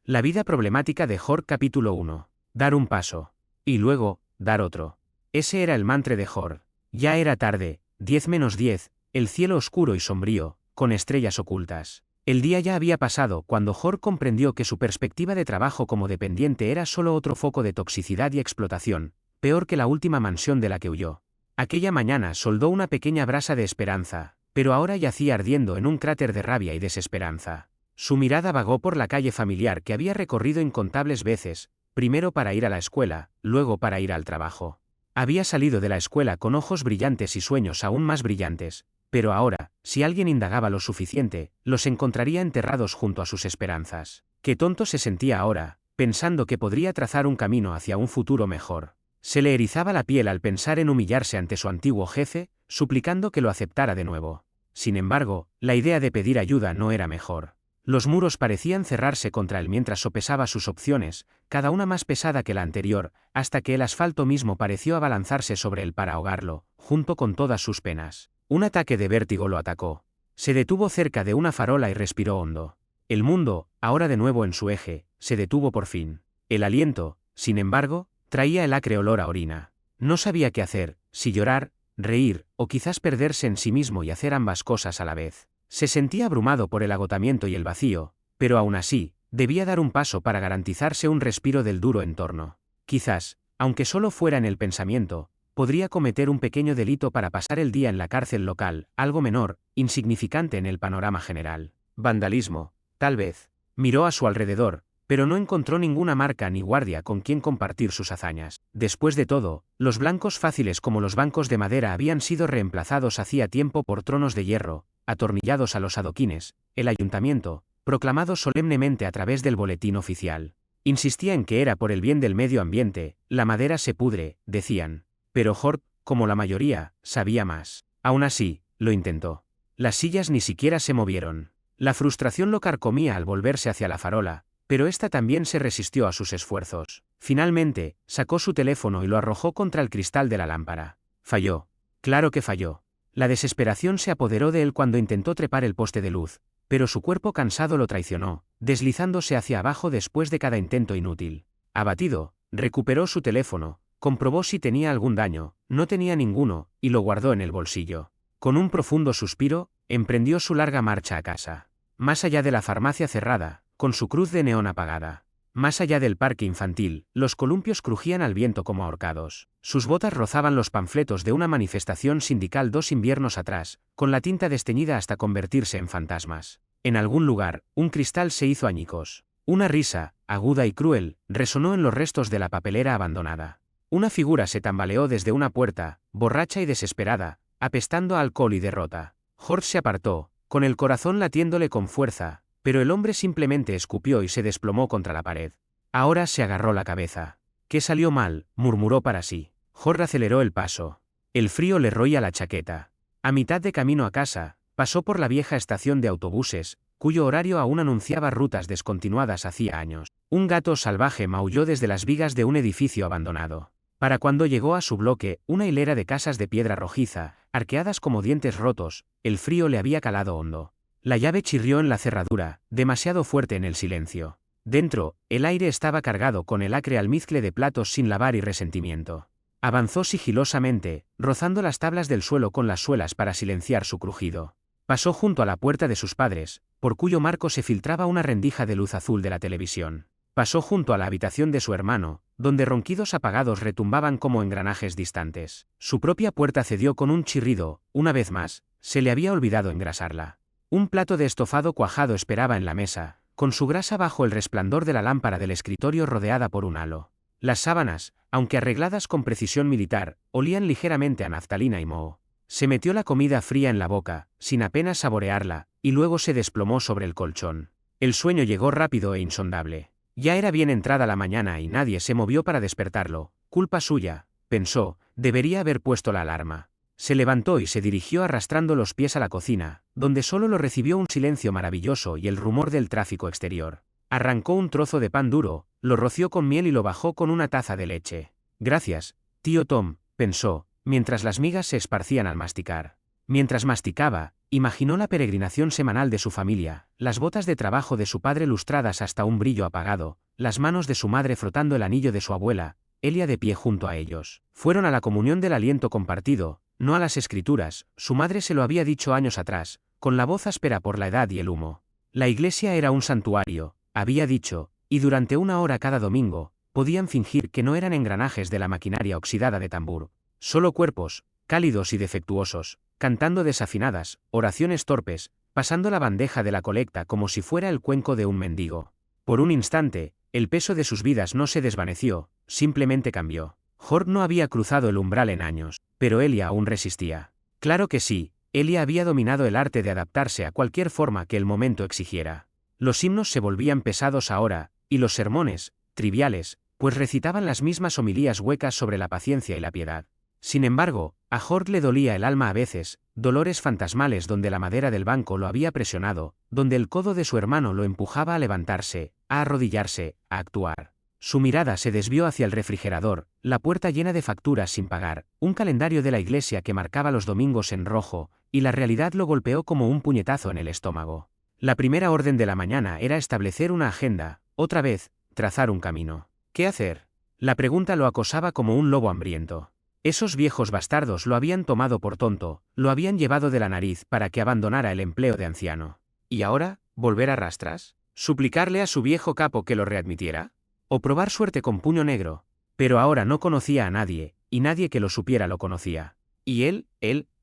La vida problemática de Jorge capítulo 1. Dar un paso. Y luego, dar otro. Ese era el mantra de Jorge. Ya era tarde, 10 menos 10, el cielo oscuro y sombrío, con estrellas ocultas. El día ya había pasado cuando Jorge comprendió que su perspectiva de trabajo como dependiente era solo otro foco de toxicidad y explotación, peor que la última mansión de la que huyó. Aquella mañana soldó una pequeña brasa de esperanza, pero ahora yacía ardiendo en un cráter de rabia y desesperanza. Su mirada vagó por la calle familiar que había recorrido incontables veces, primero para ir a la escuela, luego para ir al trabajo. Había salido de la escuela con ojos brillantes y sueños aún más brillantes, pero ahora, si alguien indagaba lo suficiente, los encontraría enterrados junto a sus esperanzas. Qué tonto se sentía ahora, pensando que podría trazar un camino hacia un futuro mejor. Se le erizaba la piel al pensar en humillarse ante su antiguo jefe, suplicando que lo aceptara de nuevo. Sin embargo, la idea de pedir ayuda no era mejor. Los muros parecían cerrarse contra él mientras sopesaba sus opciones, cada una más pesada que la anterior, hasta que el asfalto mismo pareció abalanzarse sobre él para ahogarlo, junto con todas sus penas. Un ataque de vértigo lo atacó. Se detuvo cerca de una farola y respiró hondo. El mundo, ahora de nuevo en su eje, se detuvo por fin. El aliento, sin embargo, traía el acre olor a orina. No sabía qué hacer, si llorar, reír, o quizás perderse en sí mismo y hacer ambas cosas a la vez. Se sentía abrumado por el agotamiento y el vacío, pero aún así, debía dar un paso para garantizarse un respiro del duro entorno. Quizás, aunque solo fuera en el pensamiento, podría cometer un pequeño delito para pasar el día en la cárcel local, algo menor, insignificante en el panorama general. Vandalismo, tal vez. Miró a su alrededor, pero no encontró ninguna marca ni guardia con quien compartir sus hazañas. Después de todo, los blancos fáciles como los bancos de madera habían sido reemplazados hacía tiempo por tronos de hierro, atornillados a los adoquines. El ayuntamiento, proclamado solemnemente a través del boletín oficial, insistía en que era por el bien del medio ambiente. La madera se pudre, decían. Pero Jorge, como la mayoría, sabía más. Aún así, lo intentó. Las sillas ni siquiera se movieron. La frustración lo carcomía al volverse hacia la farola, pero ésta también se resistió a sus esfuerzos. Finalmente, sacó su teléfono y lo arrojó contra el cristal de la lámpara. Falló. Claro que falló. La desesperación se apoderó de él cuando intentó trepar el poste de luz, pero su cuerpo cansado lo traicionó, deslizándose hacia abajo después de cada intento inútil. Abatido, recuperó su teléfono, comprobó si tenía algún daño, no tenía ninguno, y lo guardó en el bolsillo. Con un profundo suspiro, emprendió su larga marcha a casa. Más allá de la farmacia cerrada, con su cruz de neón apagada. Más allá del parque infantil, los columpios crujían al viento como ahorcados. Sus botas rozaban los panfletos de una manifestación sindical 2 inviernos atrás, con la tinta desteñida hasta convertirse en fantasmas. En algún lugar, un cristal se hizo añicos. Una risa, aguda y cruel, resonó en los restos de la papelera abandonada. Una figura se tambaleó desde una puerta, borracha y desesperada, apestando a alcohol y derrota. Jorge se apartó, con el corazón latiéndole con fuerza, pero el hombre simplemente escupió y se desplomó contra la pared. Ahora se agarró la cabeza. ¿Qué salió mal?, murmuró para sí. Jorge aceleró el paso. El frío le roía la chaqueta. A mitad de camino a casa, pasó por la vieja estación de autobuses, cuyo horario aún anunciaba rutas descontinuadas hacía años. Un gato salvaje maulló desde las vigas de un edificio abandonado. Para cuando llegó a su bloque, una hilera de casas de piedra rojiza, arqueadas como dientes rotos, el frío le había calado hondo. La llave chirrió en la cerradura, demasiado fuerte en el silencio. Dentro, el aire estaba cargado con el acre almizcle de platos sin lavar y resentimiento. Avanzó sigilosamente, rozando las tablas del suelo con las suelas para silenciar su crujido. Pasó junto a la puerta de sus padres, por cuyo marco se filtraba una rendija de luz azul de la televisión. Pasó junto a la habitación de su hermano, donde ronquidos apagados retumbaban como engranajes distantes. Su propia puerta cedió con un chirrido. Una vez más, se le había olvidado engrasarla. Un plato de estofado cuajado esperaba en la mesa, con su grasa bajo el resplandor de la lámpara del escritorio rodeada por un halo. Las sábanas, aunque arregladas con precisión militar, olían ligeramente a naftalina y moho. Se metió la comida fría en la boca, sin apenas saborearla, y luego se desplomó sobre el colchón. El sueño llegó rápido e insondable. Ya era bien entrada la mañana y nadie se movió para despertarlo. Culpa suya, pensó, debería haber puesto la alarma. Se levantó y se dirigió arrastrando los pies a la cocina, donde solo lo recibió un silencio maravilloso y el rumor del tráfico exterior. Arrancó un trozo de pan duro, lo roció con miel y lo bajó con una taza de leche. Gracias, tío Tom, pensó, mientras las migas se esparcían al masticar. Mientras masticaba, Imaginó la peregrinación semanal de su familia, las botas de trabajo de su padre lustradas hasta un brillo apagado, las manos de su madre frotando el anillo de su abuela, Elia de pie junto a ellos. Fueron a la comunión del aliento compartido, no a las escrituras, su madre se lo había dicho años atrás, con la voz áspera por la edad y el humo. La iglesia era un santuario, había dicho, y durante una hora cada domingo, podían fingir que no eran engranajes de la maquinaria oxidada de Tambur, solo cuerpos, cálidos y defectuosos, cantando desafinadas, oraciones torpes, pasando la bandeja de la colecta como si fuera el cuenco de un mendigo. Por un instante, el peso de sus vidas no se desvaneció, simplemente cambió. Jord no había cruzado el umbral en años, pero Elia aún resistía. Claro que sí, Elia había dominado el arte de adaptarse a cualquier forma que el momento exigiera. Los himnos se volvían pesados ahora, y los sermones, triviales, pues recitaban las mismas homilías huecas sobre la paciencia y la piedad. Sin embargo, a Jord le dolía el alma a veces, dolores fantasmales donde la madera del banco lo había presionado, donde el codo de su hermano lo empujaba a levantarse, a arrodillarse, a actuar. Su mirada se desvió hacia el refrigerador, la puerta llena de facturas sin pagar, un calendario de la iglesia que marcaba los domingos en rojo, y la realidad lo golpeó como un puñetazo en el estómago. La primera orden de la mañana era establecer una agenda, otra vez, trazar un camino. ¿Qué hacer? La pregunta lo acosaba como un lobo hambriento. Esos viejos bastardos lo habían tomado por tonto, lo habían llevado de la nariz para que abandonara el empleo de anciano. ¿Y ahora, volver a rastras? ¿Suplicarle a su viejo capo que lo readmitiera? ¿O probar suerte con puño negro? Pero ahora no conocía a nadie, y nadie que lo supiera lo conocía. ¿Y él,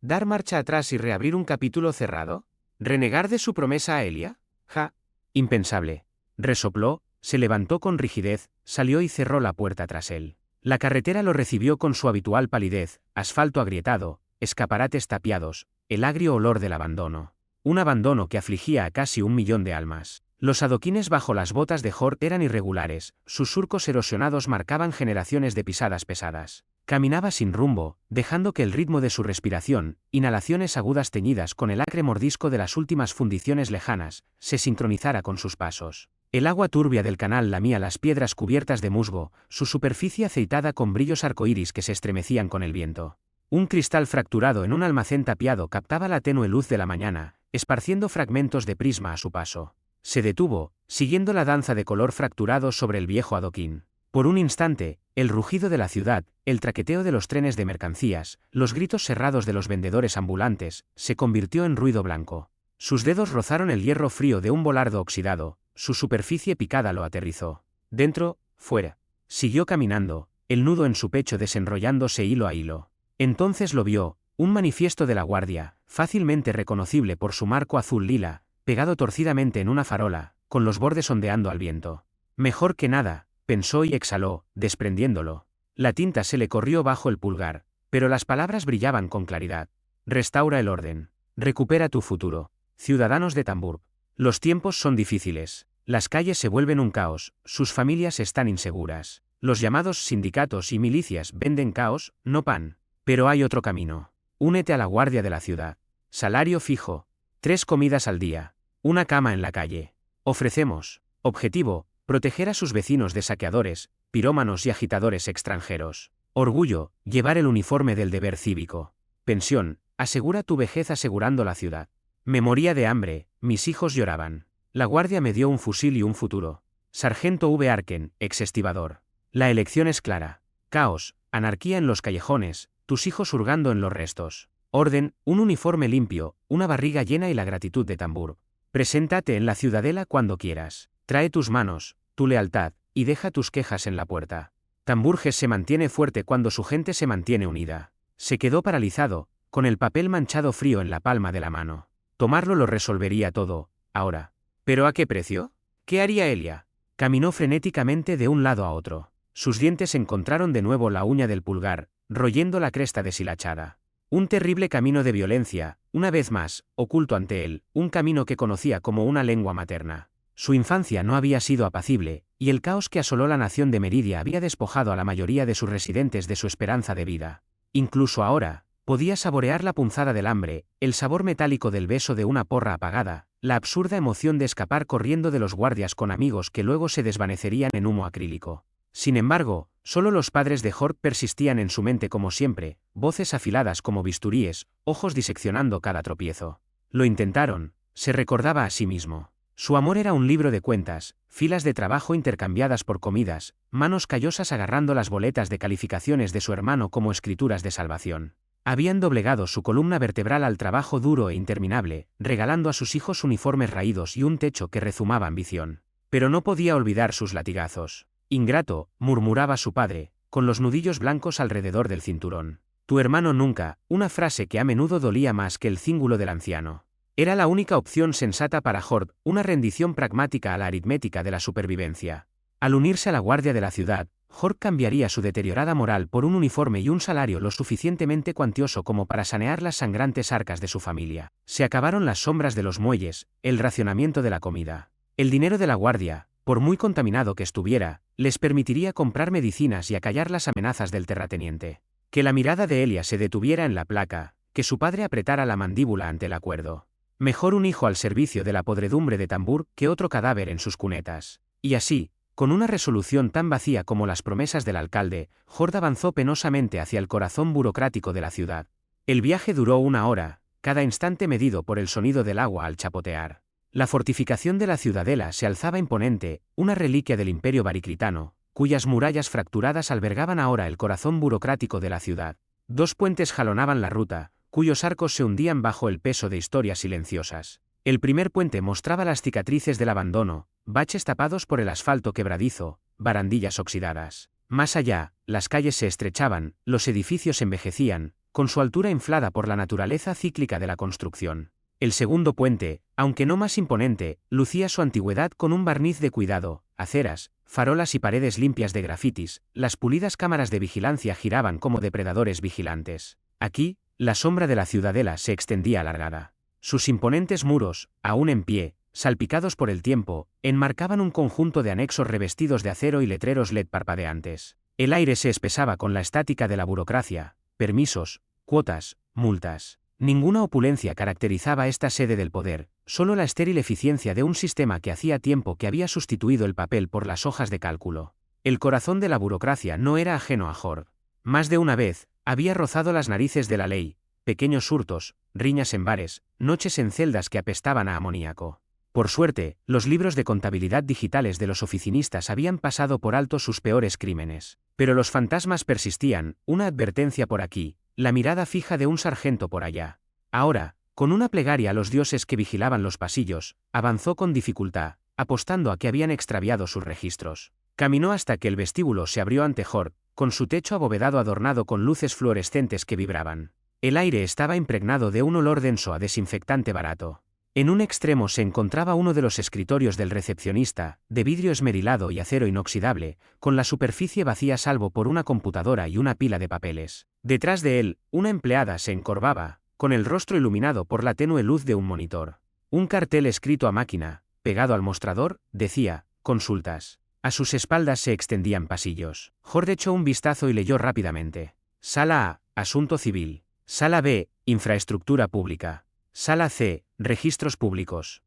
dar marcha atrás y reabrir un capítulo cerrado? ¿Renegar de su promesa a Elia? Ja. Impensable. Resopló, se levantó con rigidez, salió y cerró la puerta tras él. La carretera lo recibió con su habitual palidez, asfalto agrietado, escaparates tapiados, el agrio olor del abandono. Un abandono que afligía a casi 1.000.000 de almas. Los adoquines bajo las botas de Jord eran irregulares, sus surcos erosionados marcaban generaciones de pisadas pesadas. Caminaba sin rumbo, dejando que el ritmo de su respiración, inhalaciones agudas teñidas con el acre mordisco de las últimas fundiciones lejanas, se sincronizara con sus pasos. El agua turbia del canal lamía las piedras cubiertas de musgo, su superficie aceitada con brillos arcoíris que se estremecían con el viento. Un cristal fracturado en un almacén tapiado captaba la tenue luz de la mañana, esparciendo fragmentos de prisma a su paso. Se detuvo, siguiendo la danza de color fracturado sobre el viejo adoquín. Por un instante, el rugido de la ciudad, el traqueteo de los trenes de mercancías, los gritos cerrados de los vendedores ambulantes, se convirtió en ruido blanco. Sus dedos rozaron el hierro frío de un volardo oxidado, su superficie picada lo aterrizó. Dentro, fuera. Siguió caminando, el nudo en su pecho desenrollándose hilo a hilo. Entonces lo vio, un manifiesto de la guardia, fácilmente reconocible por su marco azul lila, pegado torcidamente en una farola, con los bordes ondeando al viento. Mejor que nada, pensó y exhaló, desprendiéndolo. La tinta se le corrió bajo el pulgar, pero las palabras brillaban con claridad. Restaura el orden. Recupera tu futuro. Ciudadanos de Tambur. Los tiempos son difíciles. Las calles se vuelven un caos, sus familias están inseguras. Los llamados sindicatos y milicias venden caos, no pan. Pero hay otro camino. Únete a la guardia de la ciudad. Salario fijo. 3 comidas al día. Una cama en la calle. Ofrecemos. Objetivo. Proteger a sus vecinos de saqueadores, pirómanos y agitadores extranjeros. Orgullo. Llevar el uniforme del deber cívico. Pensión. Asegura tu vejez asegurando la ciudad. Me moría de hambre, mis hijos lloraban. La guardia me dio un fusil y un futuro. Sargento V. Arken, exestibador. La elección es clara. Caos, anarquía en los callejones, tus hijos hurgando en los restos. Orden, un uniforme limpio, una barriga llena y la gratitud de Tambur. Preséntate en la ciudadela cuando quieras. Trae tus manos, tu lealtad, y deja tus quejas en la puerta. Tamburges se mantiene fuerte cuando su gente se mantiene unida. Se quedó paralizado, con el papel manchado frío en la palma de la mano. Tomarlo lo resolvería todo, ahora. ¿Pero a qué precio? ¿Qué haría Elia? Caminó frenéticamente de un lado a otro. Sus dientes encontraron de nuevo la uña del pulgar, royendo la cresta deshilachada. Un terrible camino de violencia, una vez más, oculto ante él, un camino que conocía como una lengua materna. Su infancia no había sido apacible, y el caos que asoló la nación de Meridia había despojado a la mayoría de sus residentes de su esperanza de vida. Incluso ahora, podía saborear la punzada del hambre, el sabor metálico del beso de una porra apagada, la absurda emoción de escapar corriendo de los guardias con amigos que luego se desvanecerían en humo acrílico. Sin embargo, solo los padres de Jord persistían en su mente como siempre, voces afiladas como bisturíes, ojos diseccionando cada tropiezo. Lo intentaron, se recordaba a sí mismo. Su amor era un libro de cuentas, filas de trabajo intercambiadas por comidas, manos callosas agarrando las boletas de calificaciones de su hermano como escrituras de salvación. Habían doblegado su columna vertebral al trabajo duro e interminable, regalando a sus hijos uniformes raídos y un techo que rezumaba ambición. Pero no podía olvidar sus latigazos. Ingrato, murmuraba su padre, con los nudillos blancos alrededor del cinturón. Tu hermano nunca, una frase que a menudo dolía más que el cíngulo del anciano. Era la única opción sensata para Hort, una rendición pragmática a la aritmética de la supervivencia. Al unirse a la guardia de la ciudad, Hort cambiaría su deteriorada moral por un uniforme y un salario lo suficientemente cuantioso como para sanear las sangrantes arcas de su familia. Se acabaron las sombras de los muelles, el racionamiento de la comida. El dinero de la guardia, por muy contaminado que estuviera, les permitiría comprar medicinas y acallar las amenazas del terrateniente. Que la mirada de Elia se detuviera en la placa, que su padre apretara la mandíbula ante el acuerdo. Mejor un hijo al servicio de la podredumbre de Tambur que otro cadáver en sus cunetas. Y así, con una resolución tan vacía como las promesas del alcalde, Hort avanzó penosamente hacia el corazón burocrático de la ciudad. El viaje duró 1 hora, cada instante medido por el sonido del agua al chapotear. La fortificación de la ciudadela se alzaba imponente, una reliquia del imperio baricritano, cuyas murallas fracturadas albergaban ahora el corazón burocrático de la ciudad. 2 puentes jalonaban la ruta, cuyos arcos se hundían bajo el peso de historias silenciosas. El primer puente mostraba las cicatrices del abandono, baches tapados por el asfalto quebradizo, barandillas oxidadas. Más allá, las calles se estrechaban, los edificios envejecían, con su altura inflada por la naturaleza cíclica de la construcción. El segundo puente, aunque no más imponente, lucía su antigüedad con un barniz de cuidado, aceras, farolas y paredes limpias de grafitis, las pulidas cámaras de vigilancia giraban como depredadores vigilantes. Aquí, la sombra de la ciudadela se extendía alargada. Sus imponentes muros, aún en pie, salpicados por el tiempo, enmarcaban un conjunto de anexos revestidos de acero y letreros LED parpadeantes. El aire se espesaba con la estática de la burocracia, permisos, cuotas, multas. Ninguna opulencia caracterizaba esta sede del poder, solo la estéril eficiencia de un sistema que hacía tiempo que había sustituido el papel por las hojas de cálculo. El corazón de la burocracia no era ajeno a Hort. Más de una vez, había rozado las narices de la ley, pequeños hurtos, riñas en bares, noches en celdas que apestaban a amoníaco. Por suerte, los libros de contabilidad digitales de los oficinistas habían pasado por alto sus peores crímenes. Pero los fantasmas persistían, una advertencia por aquí, la mirada fija de un sargento por allá. Ahora, con una plegaria a los dioses que vigilaban los pasillos, avanzó con dificultad, apostando a que habían extraviado sus registros. Caminó hasta que el vestíbulo se abrió ante Hort, con su techo abovedado adornado con luces fluorescentes que vibraban. El aire estaba impregnado de un olor denso a desinfectante barato. En un extremo se encontraba uno de los escritorios del recepcionista, de vidrio esmerilado y acero inoxidable, con la superficie vacía salvo por una computadora y una pila de papeles. Detrás de él, una empleada se encorvaba, con el rostro iluminado por la tenue luz de un monitor. Un cartel escrito a máquina, pegado al mostrador, decía, consultas. A sus espaldas se extendían pasillos. Hort echó un vistazo y leyó rápidamente. Sala A, Asunto Civil. Sala B, Infraestructura Pública. Sala C, Registros Públicos.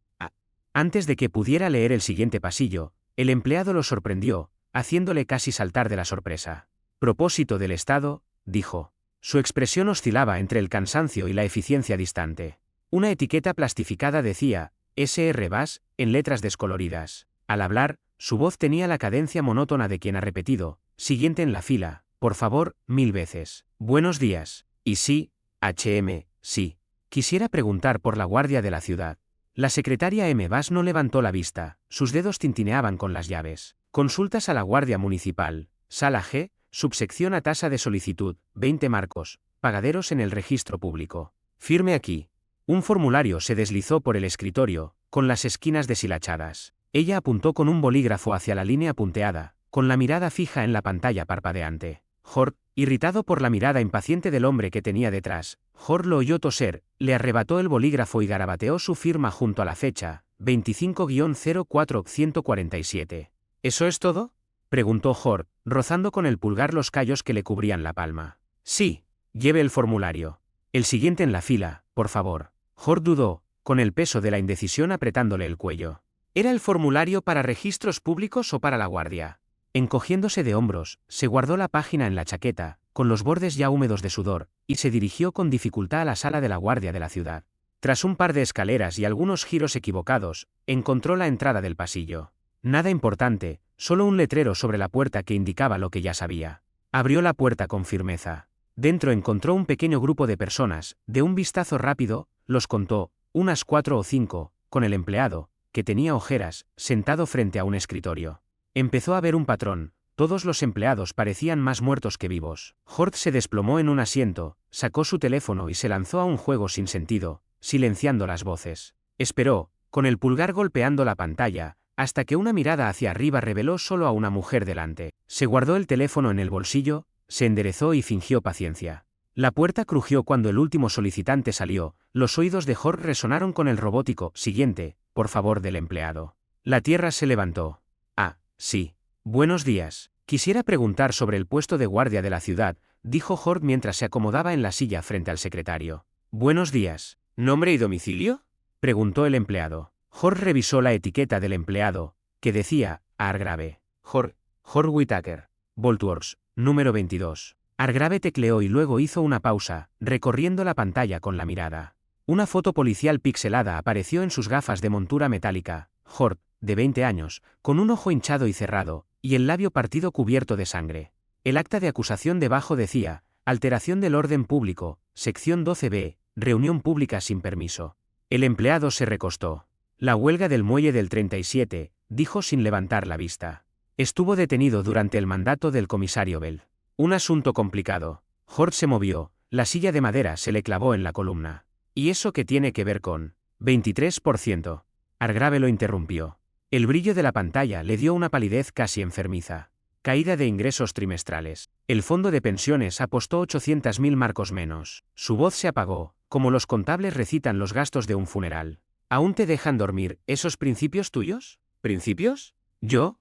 Antes de que pudiera leer el siguiente pasillo, el empleado lo sorprendió, haciéndole casi saltar de la sorpresa. Propósito del Estado, dijo. Su expresión oscilaba entre el cansancio y la eficiencia distante. Una etiqueta plastificada decía, S.R. Bass, en letras descoloridas. Al hablar, su voz tenía la cadencia monótona de quien ha repetido, siguiente en la fila, por favor, 1000 veces. Buenos días. Y sí, H.M., sí. Quisiera preguntar por la guardia de la ciudad. La secretaria M. Bass no levantó la vista, sus dedos tintineaban con las llaves. Consultas a la guardia municipal. Sala G, subsección a tasa de solicitud, 20 marcos, pagaderos en el registro público. Firme aquí. Un formulario se deslizó por el escritorio, con las esquinas deshilachadas. Ella apuntó con un bolígrafo hacia la línea punteada, con la mirada fija en la pantalla parpadeante. Hort, irritado por la mirada impaciente del hombre que tenía detrás, Hort lo oyó toser, le arrebató el bolígrafo y garabateó su firma junto a la fecha, 25-04-147. ¿Eso es todo?, preguntó Hort, rozando con el pulgar los callos que le cubrían la palma. Sí, lleve el formulario. El siguiente en la fila, por favor. Hort dudó, con el peso de la indecisión apretándole el cuello. ¿Era el formulario para registros públicos o para la guardia? Encogiéndose de hombros, se guardó la página en la chaqueta, con los bordes ya húmedos de sudor, y se dirigió con dificultad a la sala de la guardia de la ciudad. Tras un par de escaleras y algunos giros equivocados, encontró la entrada del pasillo. Nada importante, solo un letrero sobre la puerta que indicaba lo que ya sabía. Abrió la puerta con firmeza. Dentro encontró un pequeño grupo de personas, de un vistazo rápido, los contó, unas 4 o 5, con el empleado, que tenía ojeras, sentado frente a un escritorio. Empezó a ver un patrón. Todos los empleados parecían más muertos que vivos. Hort se desplomó en un asiento, sacó su teléfono y se lanzó a un juego sin sentido, silenciando las voces. Esperó, con el pulgar golpeando la pantalla, hasta que una mirada hacia arriba reveló solo a una mujer delante. Se guardó el teléfono en el bolsillo, se enderezó y fingió paciencia. La puerta crujió cuando el último solicitante salió, los oídos de Hort resonaron con el robótico «Siguiente, por favor» del empleado. La tierra se levantó. «Ah, sí. Buenos días. Quisiera preguntar sobre el puesto de guardia de la ciudad», dijo Hort mientras se acomodaba en la silla frente al secretario. «Buenos días. ¿Nombre y domicilio?», preguntó el empleado. Hort revisó la etiqueta del empleado, que decía, Hargrave. Hort Whitaker. Boltworth, número 22. Hargrave tecleó y luego hizo una pausa, recorriendo la pantalla con la mirada. Una foto policial pixelada apareció en sus gafas de montura metálica. Hort, de 20 años, con un ojo hinchado y cerrado, y el labio partido cubierto de sangre. El acta de acusación debajo decía, alteración del orden público, sección 12b, reunión pública sin permiso. El empleado se recostó. La huelga del muelle del 37, dijo sin levantar la vista. Estuvo detenido durante el mandato del comisario Bell. Un asunto complicado. Hort se movió, la silla de madera se le clavó en la columna. ¿Y eso qué tiene que ver con? 23%. Hargrave lo interrumpió. El brillo de la pantalla le dio una palidez casi enfermiza. Caída de ingresos trimestrales. El fondo de pensiones apostó 800.000 marcos menos. Su voz se apagó, como los contables recitan los gastos de un funeral. ¿Aún te dejan dormir esos principios tuyos? ¿Principios? ¿Yo?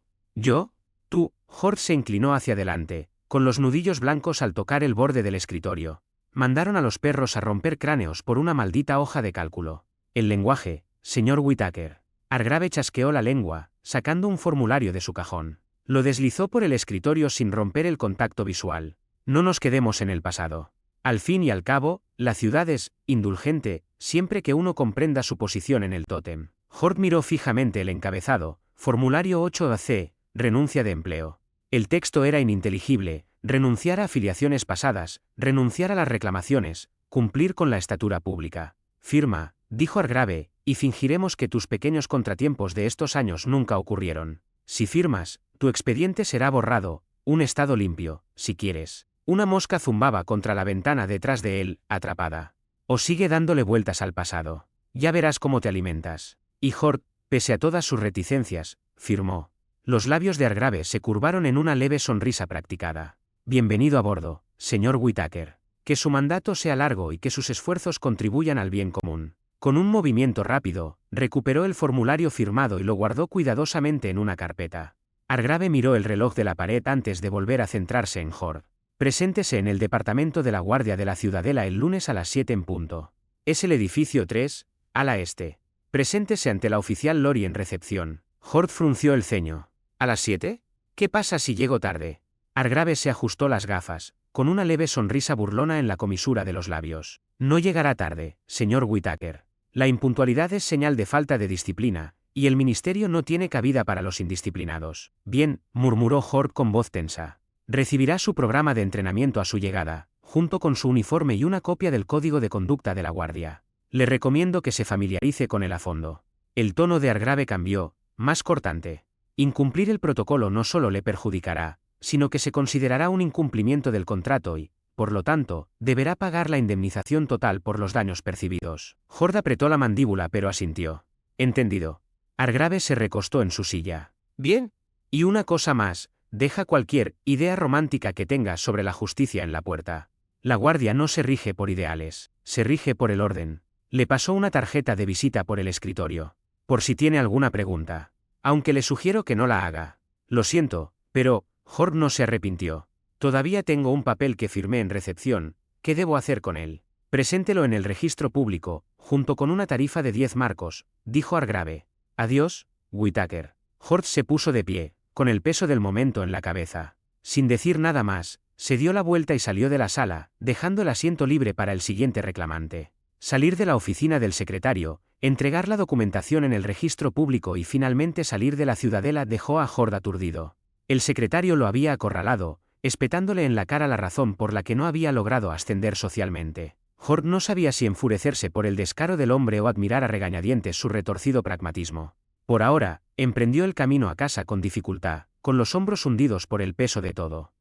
¿Tú? Hort se inclinó hacia adelante, con los nudillos blancos al tocar el borde del escritorio. Mandaron a los perros a romper cráneos por una maldita hoja de cálculo. El lenguaje, señor Whitaker. Hargrave chasqueó la lengua, sacando un formulario de su cajón. Lo deslizó por el escritorio sin romper el contacto visual. No nos quedemos en el pasado. Al fin y al cabo, la ciudad es indulgente, siempre que uno comprenda su posición en el tótem. Hort miró fijamente el encabezado, formulario 8AC, renuncia de empleo. El texto era ininteligible, renunciar a afiliaciones pasadas, renunciar a las reclamaciones, cumplir con la estatura pública. Firma, dijo Hargrave, y fingiremos que tus pequeños contratiempos de estos años nunca ocurrieron. Si firmas, tu expediente será borrado, un estado limpio, si quieres. Una mosca zumbaba contra la ventana detrás de él, atrapada. O sigue dándole vueltas al pasado. Ya verás cómo te alimentas. Y Hort, pese a todas sus reticencias, firmó. Los labios de Hargrave se curvaron en una leve sonrisa practicada. Bienvenido a bordo, señor Whitaker. Que su mandato sea largo y que sus esfuerzos contribuyan al bien común. Con un movimiento rápido, recuperó el formulario firmado y lo guardó cuidadosamente en una carpeta. Hargrave miró el reloj de la pared antes de volver a centrarse en Hort. Preséntese en el departamento de la Guardia de la Ciudadela el lunes a las 7 en punto. Es el edificio 3, ala este. Preséntese ante la oficial Lori en recepción. Hort frunció el ceño. ¿A las 7? ¿Qué pasa si llego tarde? Hargrave se ajustó las gafas, con una leve sonrisa burlona en la comisura de los labios. No llegará tarde, señor Whitaker. La impuntualidad es señal de falta de disciplina, y el ministerio no tiene cabida para los indisciplinados. Bien, murmuró Hort con voz tensa. Recibirá su programa de entrenamiento a su llegada, junto con su uniforme y una copia del código de conducta de la guardia. Le recomiendo que se familiarice con él a fondo. El tono de Hargrave cambió, más cortante. Incumplir el protocolo no solo le perjudicará, sino que se considerará un incumplimiento del contrato y, por lo tanto, deberá pagar la indemnización total por los daños percibidos. Hort apretó la mandíbula pero asintió. Entendido. Hargrave se recostó en su silla. Bien. Y una cosa más. Deja cualquier idea romántica que tengas sobre la justicia en la puerta. La guardia no se rige por ideales, se rige por el orden. Le pasó una tarjeta de visita por el escritorio. Por si tiene alguna pregunta. Aunque le sugiero que no la haga. Lo siento, pero, Hort no se arrepintió. Todavía tengo un papel que firmé en recepción, ¿qué debo hacer con él? Preséntelo en el registro público, junto con una tarifa de 10 marcos, dijo Hargrave. Adiós, Whitaker. Hort se puso de pie, con el peso del momento en la cabeza. Sin decir nada más, se dio la vuelta y salió de la sala, dejando el asiento libre para el siguiente reclamante. salir de la oficina del secretario, entregar la documentación en el registro público y finalmente salir de la ciudadela dejó a Horde aturdido. El secretario lo había acorralado, espetándole en la cara la razón por la que no había logrado ascender socialmente. Horde no sabía si enfurecerse por el descaro del hombre o admirar a regañadientes su retorcido pragmatismo. Por ahora, emprendió el camino a casa con dificultad, con los hombros hundidos por el peso de todo.